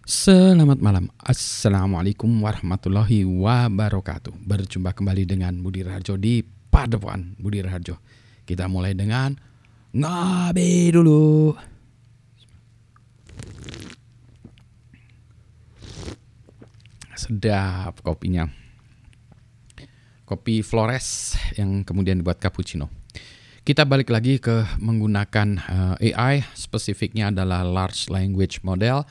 Selamat malam. Assalamualaikum warahmatullahi wabarakatuh. Berjumpa kembali dengan Budi Raharjo di Padepokan Budi Raharjo. Kita mulai dengan ngopi dulu. Sedap kopinya. Kopi Flores yang kemudian dibuat cappuccino. Kita balik lagi ke menggunakan AI, spesifiknya adalah Large Language Model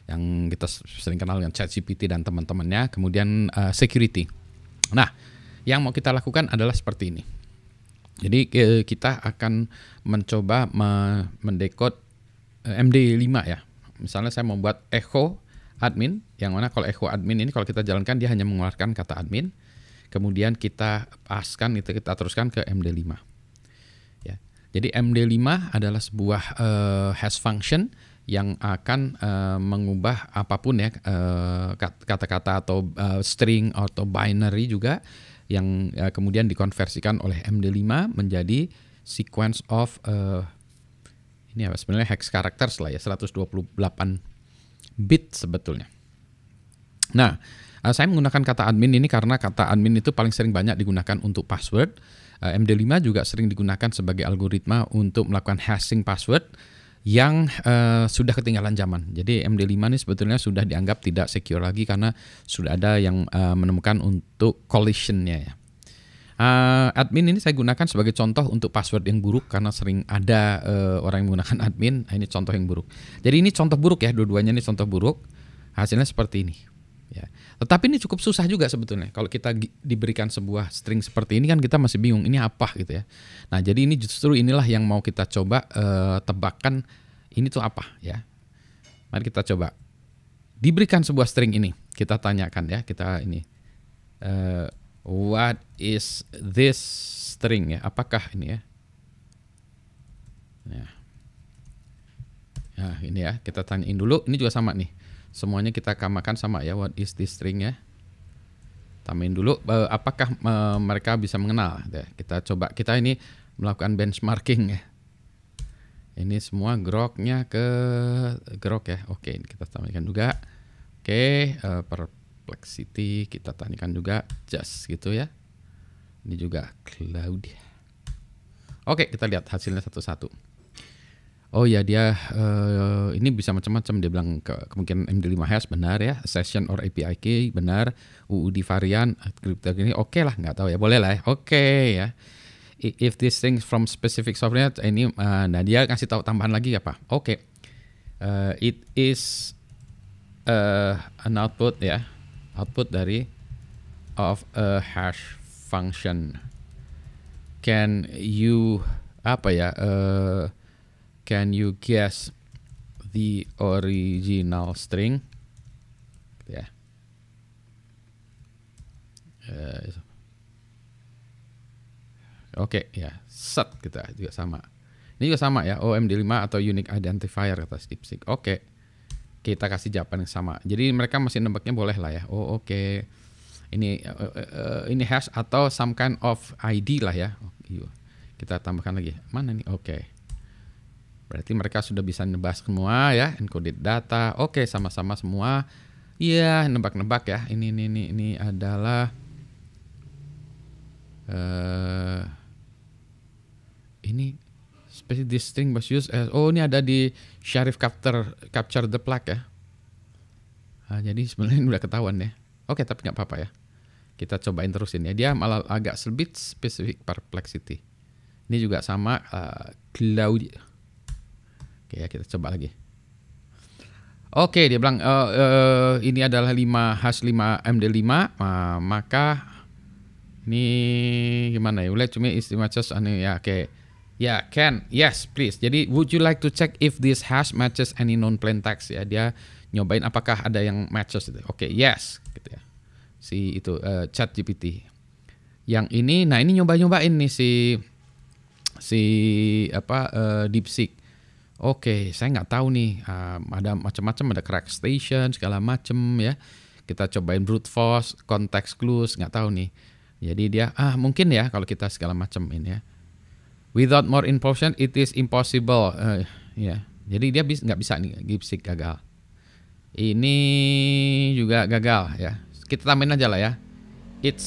yang kita sering kenal dengan ChatGPT dan teman-temannya, kemudian security. Nah, yang mau kita lakukan adalah seperti ini. Jadi kita akan mencoba mendekode MD5 ya. Misalnya saya membuat echo admin, yang mana kalau echo admin ini kalau kita jalankan dia hanya mengeluarkan kata admin, kemudian kita paskan itu, kita teruskan ke MD5. Ya. Jadi MD5 adalah sebuah hash function yang akan mengubah apapun ya, kata-kata atau string atau binary juga, yang kemudian dikonversikan oleh MD5 menjadi sequence of ini apa sebenarnya hex characters lah ya, 128 bit sebetulnya. Nah, saya menggunakan kata admin ini karena kata admin itu paling sering banyak digunakan untuk password. MD5 juga sering digunakan sebagai algoritma untuk melakukan hashing password yang sudah ketinggalan zaman. Jadi MD5 ini sebetulnya sudah dianggap tidak secure lagi karena sudah ada yang menemukan untuk collision-nya ya. Admin ini saya gunakan sebagai contoh untuk password yang buruk karena sering ada orang yang menggunakan admin. Nah, ini contoh yang buruk. Jadi ini contoh buruk ya, dua-duanya ini contoh buruk. Hasilnya seperti ini. Ya. Tetapi ini cukup susah juga sebetulnya. Kalau kita diberikan sebuah string seperti ini kan kita masih bingung ini apa gitu ya. Nah, jadi ini justru inilah yang mau kita coba tebakkan ini tuh apa ya. Mari kita coba. Diberikan sebuah string ini, kita tanyakan ya, kita ini what is this string ya? Apakah ini ya? Nah, ini ya, kita tanyain dulu. Ini juga sama nih. Semuanya kita kamakan sama ya, what is this string ya. Tamain dulu apakah mereka bisa mengenal ya. Kita coba, kita ini melakukan benchmarking ya. Ini semua groknya ke grok ya. Oke, kita tambahkan juga. Oke, perplexity kita tanyakan juga just gitu ya. Ini juga cloud. Oke, kita lihat hasilnya satu-satu. Oh ya, dia ini bisa macam-macam. Dia bilang kemungkinan MD5 hash benar ya, session or API key benar, UUD varian, ini oke lah, nggak tahu ya, boleh lah ya, oke ya. If this thing from specific software ini, nah dia kasih tahu tambahan lagi apa? Oke, it is an output ya, output dari of a hash function. Can you apa ya? Can you guess the original string? Ya. Oke, ya. Set kita juga sama. Ini juga sama ya, OMD5 atau unique identifier kata DeepSeek. Oke. Kita kasih jawaban yang sama. Jadi mereka masih nembaknya boleh lah ya. Oh, oke. Ini hash atau some kind of ID lah ya. Kita tambahkan lagi. Mana nih? Oke. Berarti mereka sudah bisa nebak semua ya, encoded data. Oke, sama-sama semua. Iya, nebak-nebak ya. Ini adalah ini specific this string was used as, oh ini ada di Sharif capture the flag ya. Nah, jadi sebenarnya ini udah ketahuan ya. Oke, tapi nggak apa-apa ya. Kita cobain terusin ya. Dia malah agak sedikit specific perplexity. Ini juga sama cloud. Oke ya, kita coba lagi. Oke, dia bilang ini adalah 5 MD5, maka ini gimana ya? Let's me matches ya, oke. Ya, can. Yes, please. Jadi would you like to check if this hash matches any known plain text ya? Dia nyobain apakah ada yang matches itu. Oke, yes gitu ya. Si itu ChatGPT. Yang ini, nah ini nyobain nih si DeepSeek. Oke, saya nggak tahu nih, ada macam-macam, ada crack station segala macam ya. Kita cobain brute force, context clues, nggak tahu nih. Jadi dia mungkin ya kalau kita segala macam ini ya. Without more information it is impossible. Ya, jadi dia nggak bisa nih, DeepSeek gagal. Ini juga gagal ya. Kita tambahin aja lah ya. It's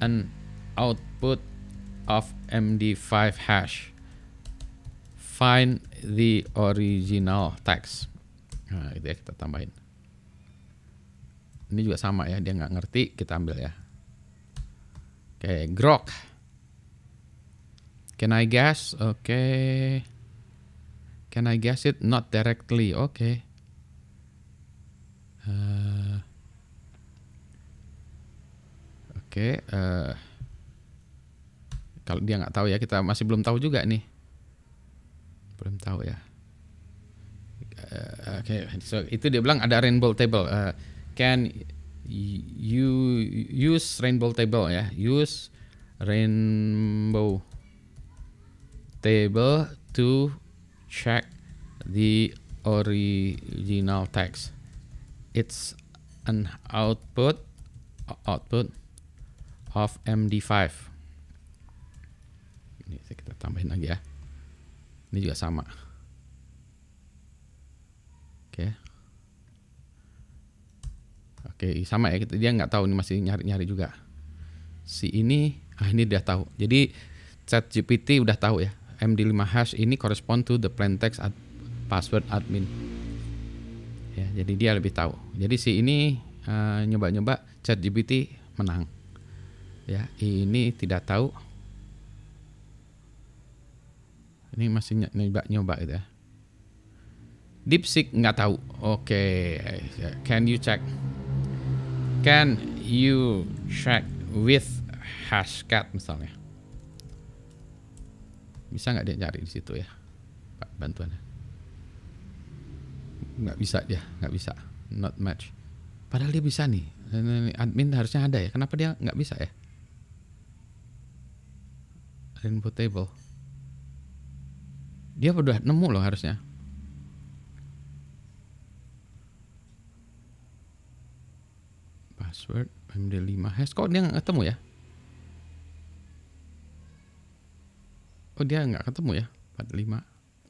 an output of MD5 hash. Find the original text. Nah, itu ya kita tambahin. Ini juga sama ya, dia nggak ngerti, kita ambil ya. Oke, grok. Can I guess? Oke. Can I guess it? Not directly. Oke. Oke. Kalau dia nggak tahu ya, kita masih belum tahu juga nih. Belum tahu ya. Oke, so itu dia bilang ada rainbow table. Can you use rainbow table ya? Use rainbow table to check the original text. It's an output of MD5. Ini kita tambahin lagi ya. Ini juga sama. Oke, sama ya. Dia nggak tahu, ini masih nyari-nyari juga. Si ini, ini dia tahu. Jadi ChatGPT udah tahu ya. MD5 hash ini correspond to the plain text password admin. Ya, jadi dia lebih tahu. Jadi si ini nyoba-nyoba, ChatGPT menang. Ya, ini tidak tahu. Ini masih nyoba gitu ya. DeepSeek nggak tahu. Oke, can you check? Can you check with Hashcat misalnya? Bisa nggak dia cari di situ ya, Pak, bantuannya? Nggak bisa dia, nggak bisa. Not match. Padahal dia bisa nih. Admin harusnya ada ya. Kenapa dia nggak bisa ya? Rainbow table. Dia udah nemu loh harusnya. Password MD5 hash. Kok dia nggak ketemu ya? Oh, dia nggak ketemu ya 45.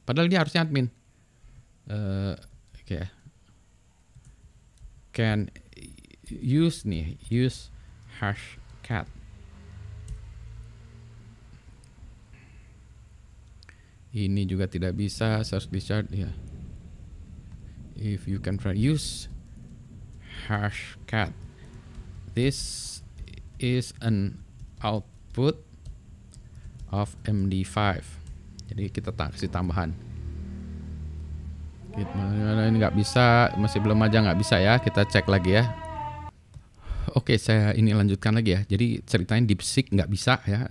Padahal dia harusnya admin. Oke. Can use nih, use Hashcat. Ini juga tidak bisa. Search di chart ya. If you can try use Hashcat. This is an output of MD5. Jadi kita kasih tambahan. Ini nggak bisa, masih belum aja nggak bisa ya. Kita cek lagi ya. Oke, saya ini lanjutkan lagi ya. Jadi ceritanya DeepSeek nggak bisa ya.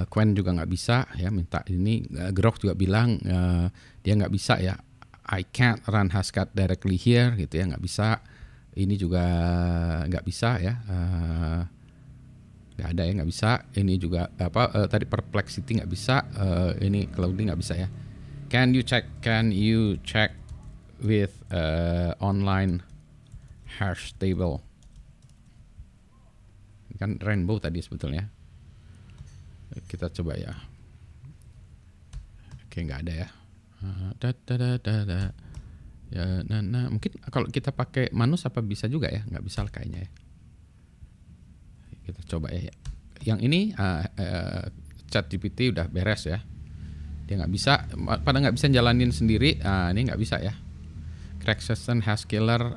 Qwen juga nggak bisa ya. Minta ini. Grok juga bilang dia nggak bisa ya. I can't run Hashcat directly here gitu ya, nggak bisa. Ini juga nggak bisa ya, nggak ada ya, nggak bisa. Ini juga tadi Perplexity nggak bisa, ini Clouding nggak bisa ya. Can you check with online hash table? Kan rainbow tadi sebetulnya. Kita coba ya. Oke, nggak ada ya. Ya, nah, mungkin kalau kita pakai Manus apa bisa juga ya? Nggak bisa kayaknya ya. Kita coba ya. Yang ini ChatGPT udah beres ya. Dia nggak bisa, pada nggak bisa jalanin sendiri. Ini nggak bisa ya. Crack Session Hashkiller,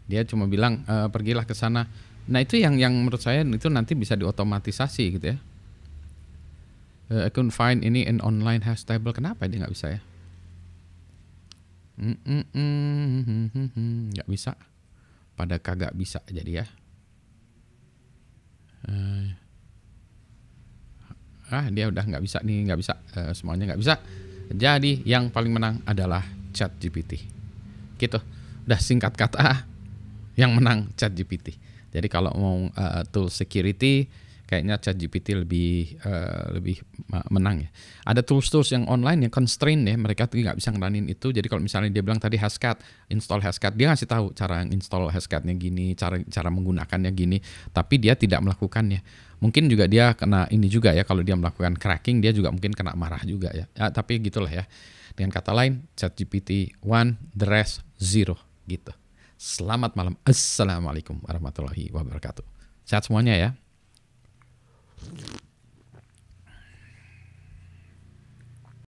dia cuma bilang pergilah ke sana. Nah itu yang menurut saya itu nanti bisa diotomatisasi gitu ya. I couldn't find ini in online hash table. Kenapa dia nggak bisa ya? Nggak bisa. Pada kagak bisa jadi ya. Dia udah nggak bisa nih, nggak bisa. Semuanya nggak bisa. Jadi yang paling menang adalah ChatGPT. Gitu. Udah singkat kata, yang menang ChatGPT. Jadi kalau mau tool security, kayaknya ChatGPT lebih menang ya. Ada tools yang online yang constraint ya, mereka tuh nggak bisa ngeranin itu. Jadi kalau misalnya dia bilang tadi Hashcat, install Hashcat, dia ngasih tahu cara install Hashcatnya gini, cara menggunakannya gini, tapi dia tidak melakukannya. Mungkin juga dia kena ini juga ya, kalau dia melakukan cracking dia juga mungkin kena marah juga ya. Tapi gitulah ya. Dengan kata lain, ChatGPT 1, the rest 0 gitu. Selamat malam. Assalamualaikum warahmatullahi wabarakatuh. Sehat semuanya ya.